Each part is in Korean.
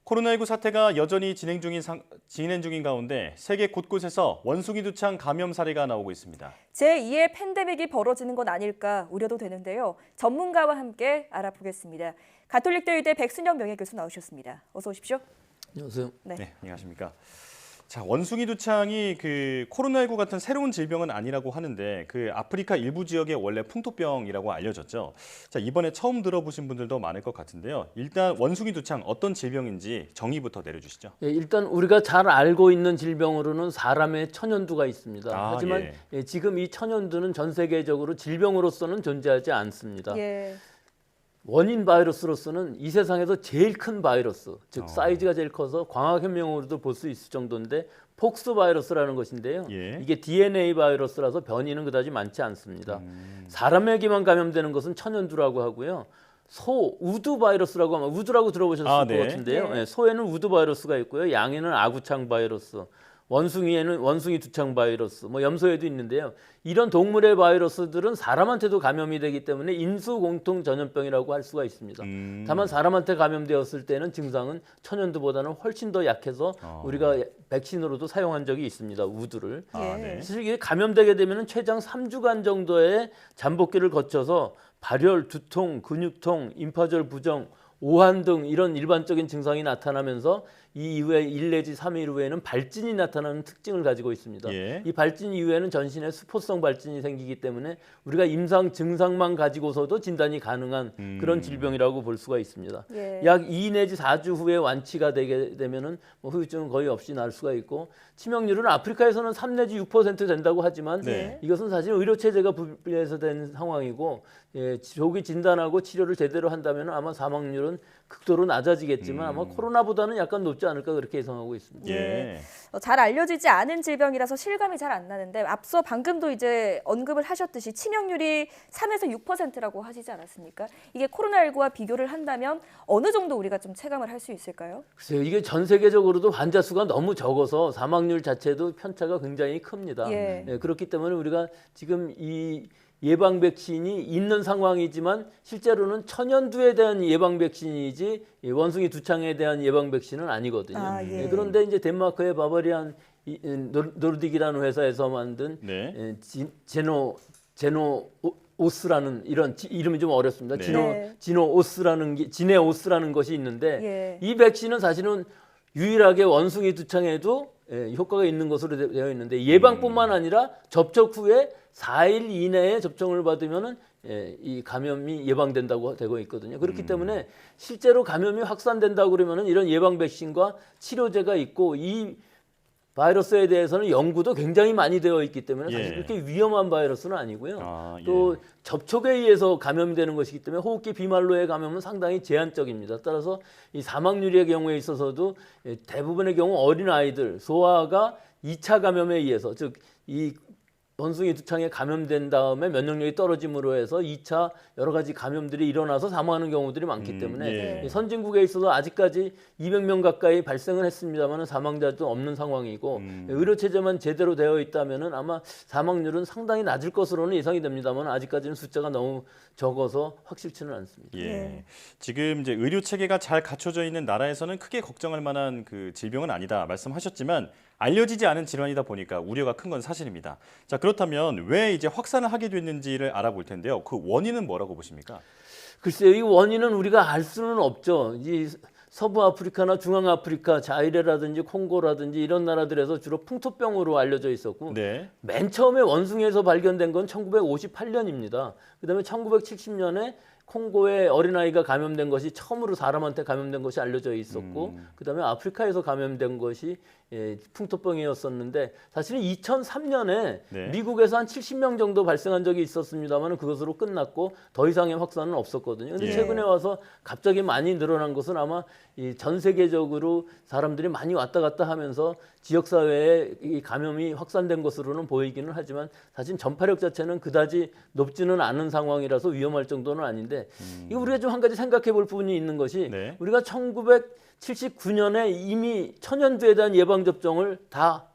코로나19 사태가 여전히 진행 중인 가운데 세계 곳곳에서 원숭이 두창 감염 사례가 나오고 있습니다. 제2의 팬데믹이 벌어지는 건 아닐까 우려도 되는데요. 전문가와 함께 알아보겠습니다. 가톨릭대 의대 백순영 명예교수 나오셨습니다. 어서 오십시오. 안녕하세요. 네, 안녕하십니까. 자, 원숭이 두창이 코로나19 같은 새로운 질병은 아니라고 하는데 아프리카 일부 지역의 원래 풍토병이라고 알려졌죠. 자, 이번에 처음 들어보신 분들도 많을 것 같은데요. 일단 원숭이 두창 어떤 질병인지 정의부터 내려주시죠. 예, 일단 우리가 잘 알고 있는 질병으로는 사람의 천연두가 있습니다. 하지만 지금 이 천연두는 전 세계적으로 질병으로서는 존재하지 않습니다. 원인 바이러스로서는 이 세상에서 제일 큰 바이러스, 즉 사이즈가 제일 커서 광학혁명으로도 볼 수 있을 정도인데 폭스 바이러스라는 것인데요. 이게 DNA 바이러스라서 변이는 그다지 많지 않습니다. 사람에게만 감염되는 것은 천연두라고 하고요. 우두 바이러스라고 하면 우두라고 들어보셨을 것 같은데요. 소에는 우두 바이러스가 있고요. 양에는 아구창 바이러스, 원숭이에는 원숭이 두창 바이러스, 염소에도 있는데요. 이런 동물의 바이러스들은 사람한테도 감염이 되기 때문에 인수 공통 전염병이라고 할 수가 있습니다. 다만 사람한테 감염되었을 때는 증상은 천연두보다는 훨씬 더 약해서 우리가 백신으로도 사용한 적이 있습니다. 우두를. 사실 이게 감염되게 되면 최장 3주간 정도의 잠복기를 거쳐서 발열, 두통, 근육통, 임파절 부정, 오한 등 이런 일반적인 증상이 나타나면서 이 이후에 1 내지 3일 후에는 발진이 나타나는 특징을 가지고 있습니다. 이 발진 이후에는 전신에 수포성 발진이 생기기 때문에 우리가 임상 증상만 가지고서도 진단이 가능한 그런 질병이라고 볼 수가 있습니다. 약 2 내지 4주 후에 완치가 되게 되면은 후유증은 거의 없이 날 수가 있고 치명률은 아프리카에서는 3 내지 6% 된다고 하지만 이것은 사실 의료 체제가 불리해서 된 상황이고 조기 진단하고 치료를 제대로 한다면 아마 사망률은 극도로 낮아지겠지만 아마 코로나보다는 약간 높지 않을까 그렇게 예상하고 있습니다. 잘 알려지지 않은 질병이라서 실감이 잘 안 나는데 앞서 방금도 이제 언급을 하셨듯이 치명률이 3에서 6%라고 하시지 않았습니까? 이게 코로나19와 비교를 한다면 어느 정도 우리가 좀 체감을 할 수 있을까요? 글쎄요, 이게 전 세계적으로도 환자 수가 너무 적어서 사망률 자체도 편차가 굉장히 큽니다. 그렇기 때문에 우리가 지금 이 예방 백신이 있는 상황이지만 실제로는 천연두에 대한 예방 백신이지 원숭이 두창에 대한 예방 백신은 아니거든요. 그런데 이제 덴마크의 바바리안 노르딕이라는 회사에서 만든 제노오스라는 이런 이름이 좀 어렵습니다. 지네오스라는 것이 있는데 이 백신은 사실은 유일하게 원숭이 두창에도 효과가 있는 것으로 되어 있는데 예방뿐만 아니라 접촉 후에 4일 이내에 접종을 받으면은 이 감염이 예방된다고 되고 있거든요. 그렇기 때문에 실제로 감염이 확산된다고 그러면은 이런 예방 백신과 치료제가 있고 이 바이러스에 대해서는 연구도 굉장히 많이 되어 있기 때문에 사실 그렇게 위험한 바이러스는 아니고요. 또 접촉에 의해서 감염이 되는 것이기 때문에 호흡기 비말로의 감염은 상당히 제한적입니다. 따라서 이 사망률의 경우에 있어서도 대부분의 경우 어린 아이들, 소아가 2차 감염에 의해서 즉 이 원숭이 두창에 감염된 다음에 면역력이 떨어짐으로 해서 2차 여러 가지 감염들이 일어나서 사망하는 경우들이 많기 때문에 선진국에 있어서 아직까지 200명 가까이 발생을 했습니다만 사망자도 없는 상황이고 의료체제만 제대로 되어 있다면 아마 사망률은 상당히 낮을 것으로는 예상이 됩니다만 아직까지는 숫자가 너무 적어서 확실치는 않습니다. 지금 이제 의료체계가 잘 갖춰져 있는 나라에서는 크게 걱정할 만한 질병은 아니다 말씀하셨지만 알려지지 않은 질환이다 보니까 우려가 큰 건 사실입니다. 자, 그렇다면 왜 이제 확산을 하게 됐는지를 알아볼 텐데요. 그 원인은 뭐라고 보십니까? 글쎄요, 이 원인은 우리가 알 수는 없죠. 이 서부 아프리카나 중앙 아프리카, 자이레라든지 콩고라든지 이런 나라들에서 주로 풍토병으로 알려져 있었고 맨 처음에 원숭이에서 발견된 건 1958년입니다. 그다음에 1970년에 콩고의 어린아이가 감염된 것이 처음으로 사람한테 감염된 것이 알려져 있었고 그다음에 아프리카에서 감염된 것이 풍토병이었었는데 사실은 2003년에 미국에서 한 70명 정도 발생한 적이 있었습니다만 그것으로 끝났고 더 이상의 확산은 없었거든요. 그런데 최근에 와서 갑자기 많이 늘어난 것은 아마 전 세계적으로 사람들이 많이 왔다 갔다 하면서 지역사회에 이 감염이 확산된 것으로는 보이기는 하지만 사실 전파력 자체는 그다지 높지는 않은 상황이라서 위험할 정도는 아닌데 이거 우리가 좀 한 가지 생각해 볼 부분이 있는 것이 우리가 1979년에 이미 천연두에 대한 예방접종을 다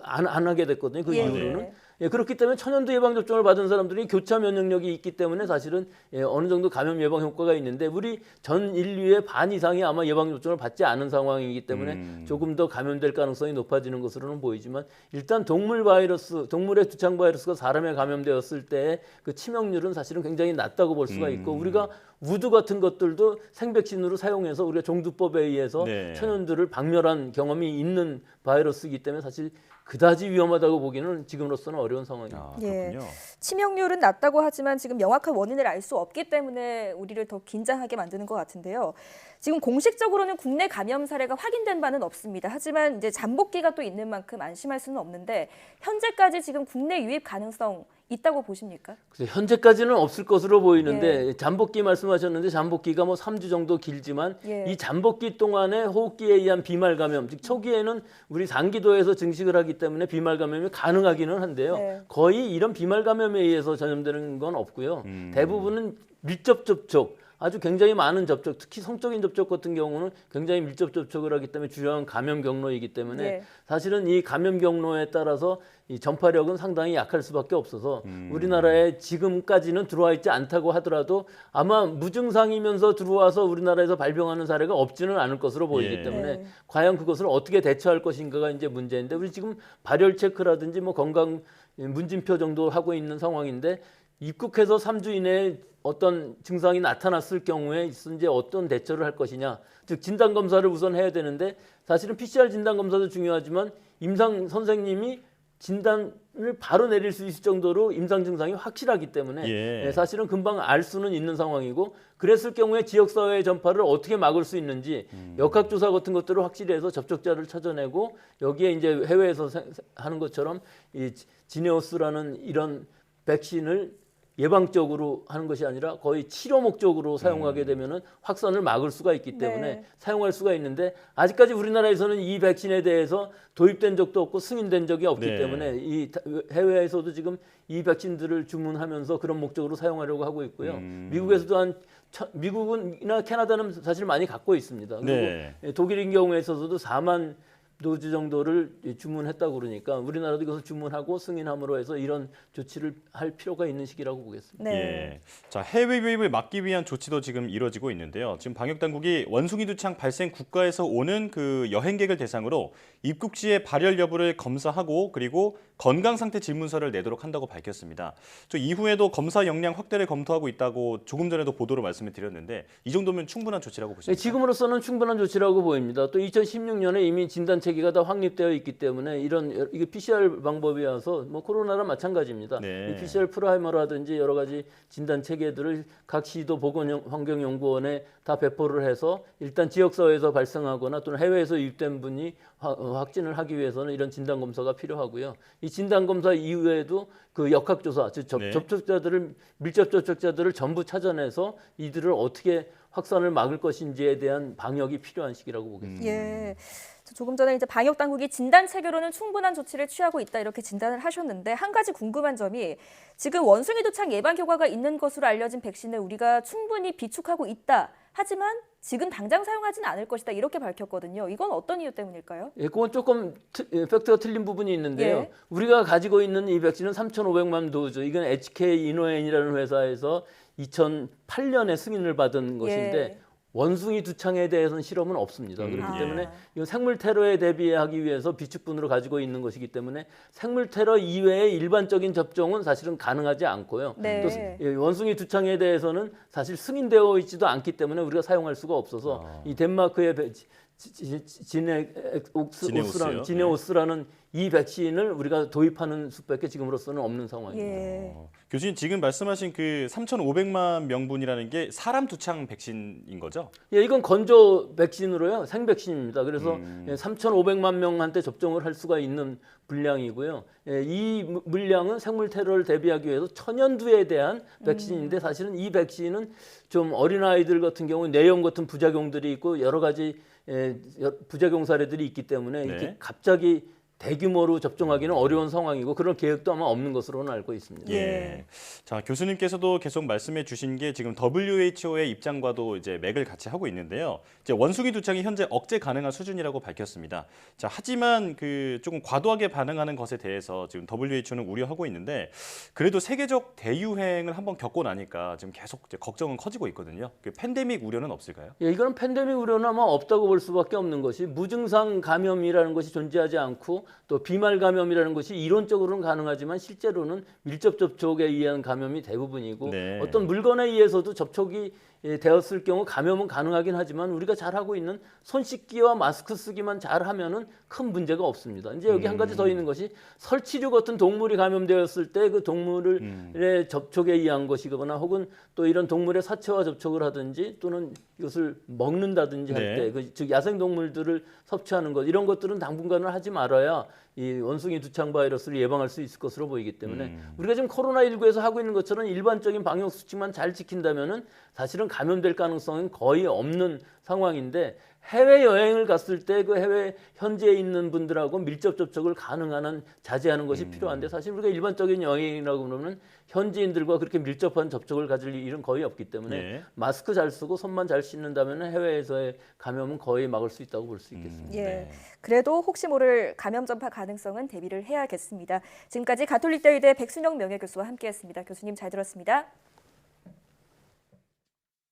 안 하게 됐거든요. 그 이후로는. 그렇기 때문에 천연두 예방 접종을 받은 사람들이 교차 면역력이 있기 때문에 사실은 어느 정도 감염 예방 효과가 있는데 우리 전 인류의 반 이상이 아마 예방 접종을 받지 않은 상황이기 때문에 조금 더 감염될 가능성이 높아지는 것으로는 보이지만 일단 동물의 두창 바이러스가 사람에 감염되었을 때 그 치명률은 사실은 굉장히 낮다고 볼 수가 있고 우리가 우두 같은 것들도 생백신으로 사용해서 우리가 종두법에 의해서 네. 천연두를 박멸한 경험이 있는 바이러스이기 때문에 사실 그다지 위험하다고 보기는 지금으로서는 어려운 상황입니다. 그렇군요. 치명률은 낮다고 하지만 지금 명확한 원인을 알 수 없기 때문에 우리를 더 긴장하게 만드는 것 같은데요. 지금 공식적으로는 국내 감염 사례가 확인된 바는 없습니다. 하지만 이제 잠복기가 또 있는 만큼 안심할 수는 없는데 현재까지 지금 국내 유입 가능성 있다고 보십니까? 현재까지는 없을 것으로 보이는데 잠복기 말씀하셨는데 잠복기가 뭐 3주 정도 길지만 이 잠복기 동안에 호흡기에 의한 비말 감염, 즉 초기에는 우리 상기도에서 증식을 하기 때문에 비말 감염이 가능하기는 한데요. 거의 이런 비말 감염에 의해서 전염되는 건 없고요. 대부분은 밀접 접촉, 아주 굉장히 많은 접촉, 특히 성적인 접촉 같은 경우는 굉장히 밀접 접촉을 하기 때문에 주요한 감염 경로이기 때문에 사실은 이 감염 경로에 따라서 이 전파력은 상당히 약할 수밖에 없어서 우리나라에 지금까지는 들어와 있지 않다고 하더라도 아마 무증상이면서 들어와서 우리나라에서 발병하는 사례가 없지는 않을 것으로 보이기 때문에 과연 그것을 어떻게 대처할 것인가가 이제 문제인데 우리 지금 발열 체크라든지 뭐 건강 문진표 정도 하고 있는 상황인데 입국해서 3주 이내에 어떤 증상이 나타났을 경우에 이제 어떤 대처를 할 것이냐. 즉 진단 검사를 우선 해야 되는데 사실은 PCR 진단 검사도 중요하지만 임상 선생님이 진단을 바로 내릴 수 있을 정도로 임상 증상이 확실하기 때문에 사실은 금방 알 수는 있는 상황이고 그랬을 경우에 지역사회의 전파를 어떻게 막을 수 있는지 역학조사 같은 것들을 확실히 해서 접촉자를 찾아내고 여기에 이제 해외에서 하는 것처럼 이 지네오스라는 이런 백신을 예방적으로 하는 것이 아니라 거의 치료 목적으로 사용하게 되면은 확산을 막을 수가 있기 때문에 사용할 수가 있는데 아직까지 우리나라에서는 이 백신에 대해서 도입된 적도 없고 승인된 적이 없기 때문에 이 해외에서도 지금 이 백신들을 주문하면서 그런 목적으로 사용하려고 하고 있고요. 미국에서도 미국이나 캐나다는 사실 많이 갖고 있습니다. 그리고 독일인 경우에 있어서도 4만 도즈 정도를 주문했다고 그러니까 우리나라도 이것을 주문하고 승인함으로 해서 이런 조치를 할 필요가 있는 시기라고 보겠습니다. 자, 해외 유입을 막기 위한 조치도 지금 이뤄지고 있는데요. 지금 방역 당국이 원숭이 두창 발생 국가에서 오는 그 여행객을 대상으로 입국 시에 발열 여부를 검사하고 그리고 건강 상태 질문서를 내도록 한다고 밝혔습니다. 저 이후에도 검사 역량 확대를 검토하고 있다고 조금 전에도 보도로 말씀을 드렸는데 이 정도면 충분한 조치라고 보십니까? 지금으로서는 충분한 조치라고 보입니다. 또 2016년에 이미 진단 체계가 다 확립되어 있기 때문에 이게 PCR 방법이어서 뭐 코로나랑 마찬가지입니다. 이 PCR 프라이머라든지 여러 가지 진단 체계들을 각 시도 보건환경연구원에 다 배포를 해서 일단 지역사회에서 발생하거나 또는 해외에서 유입된 분이 확진을 하기 위해서는 이런 진단 검사가 필요하고요. 이 진단 검사 이후에도 그 역학조사, 즉 접촉자들을 밀접 접촉자들을 전부 찾아내서 이들을 어떻게 확산을 막을 것인지에 대한 방역이 필요한 시기라고 보겠습니다. 조금 전에 이제 방역 당국이 진단 체계로는 충분한 조치를 취하고 있다 이렇게 진단을 하셨는데 한 가지 궁금한 점이 지금 원숭이 두창 예방 효과가 있는 것으로 알려진 백신을 우리가 충분히 비축하고 있다. 하지만 지금 당장 사용하지는 않을 것이다 이렇게 밝혔거든요. 이건 어떤 이유 때문일까요? 그건 조금 팩트가 틀린 부분이 있는데요. 우리가 가지고 있는 이 백신은 3,500만 도즈. 이건 HK 이노엔이라는 회사에서 2008년에 승인을 받은 것인데 원숭이 두창에 대해서는 실험은 없습니다. 그렇기 때문에 이건 생물 테러에 대비하기 위해서 비축분으로 가지고 있는 것이기 때문에 생물 테러 이외의 일반적인 접종은 사실은 가능하지 않고요. 또 원숭이 두창에 대해서는 사실 승인되어 있지도 않기 때문에 우리가 사용할 수가 없어서 이 덴마크의 지네오스라는 이 백신을 우리가 도입하는 수밖에 지금으로서는 없는 상황입니다. 교수님 지금 말씀하신 그 3,500만 명분이라는 게 사람 두창 백신인 거죠? 이건 건조 백신으로요. 생백신입니다. 그래서 3,500만 명한테 접종을 할 수가 있는 분량이고요. 이 물량은 생물 테러를 대비하기 위해서 천연두에 대한 백신인데 사실은 이 백신은 좀 어린아이들 같은 경우 뇌염 같은 부작용들이 있고 여러 가지 부작용 사례들이 있기 때문에 이렇게 갑자기 대규모로 접종하기는 어려운 상황이고 그런 계획도 아마 없는 것으로는 알고 있습니다. 예. 자, 교수님께서도 계속 말씀해 주신 게 지금 WHO의 입장과도 이제 맥을 같이 하고 있는데요. 이제 원숭이 두창이 현재 억제 가능한 수준이라고 밝혔습니다. 자, 하지만 그 조금 과도하게 반응하는 것에 대해서 지금 WHO는 우려하고 있는데 그래도 세계적 대유행을 한번 겪고 나니까 지금 계속 이제 걱정은 커지고 있거든요. 그 팬데믹 우려는 없을까요? 예, 이거는 팬데믹 우려는 아마 없다고 볼 수밖에 없는 것이 무증상 감염이라는 것이 존재하지 않고 또 비말 감염이라는 것이 이론적으로는 가능하지만 실제로는 밀접 접촉에 의한 감염이 대부분이고 네. 어떤 물건에 의해서도 접촉이 되었을 경우 감염은 가능하긴 하지만 우리가 잘하고 있는 손 씻기와 마스크 쓰기만 잘하면은 큰 문제가 없습니다. 이제 여기 한 가지 더 있는 것이 설치류 같은 동물이 감염되었을 때 그 동물의 접촉에 의한 것이거나 혹은 또 이런 동물의 사체와 접촉을 하든지 또는 이것을 먹는다든지 할 때 네. 즉 야생 동물들을 섭취하는 것 이런 것들은 당분간은 하지 말아야 이 원숭이 두창 바이러스를 예방할 수 있을 것으로 보이기 때문에 우리가 지금 코로나19에서 하고 있는 것처럼 일반적인 방역 수칙만 잘 지킨다면은 사실은 감염될 가능성은 거의 없는 상황인데 해외 여행을 갔을 때 그 해외 현지에 있는 분들하고 밀접 접촉을 가능한 한 자제하는 것이 필요한데 사실 우리가 일반적인 여행이라고 그러면 현지인들과 그렇게 밀접한 접촉을 가질 일은 거의 없기 때문에 예. 마스크 잘 쓰고 손만 잘 씻는다면 해외에서의 감염은 거의 막을 수 있다고 볼 수 있겠습니다. 예. 네. 그래도 혹시 모를 감염 전파 가능성은 대비를 해야겠습니다. 지금까지 가톨릭대의대 백순영 명예교수와 함께했습니다. 교수님 잘 들었습니다.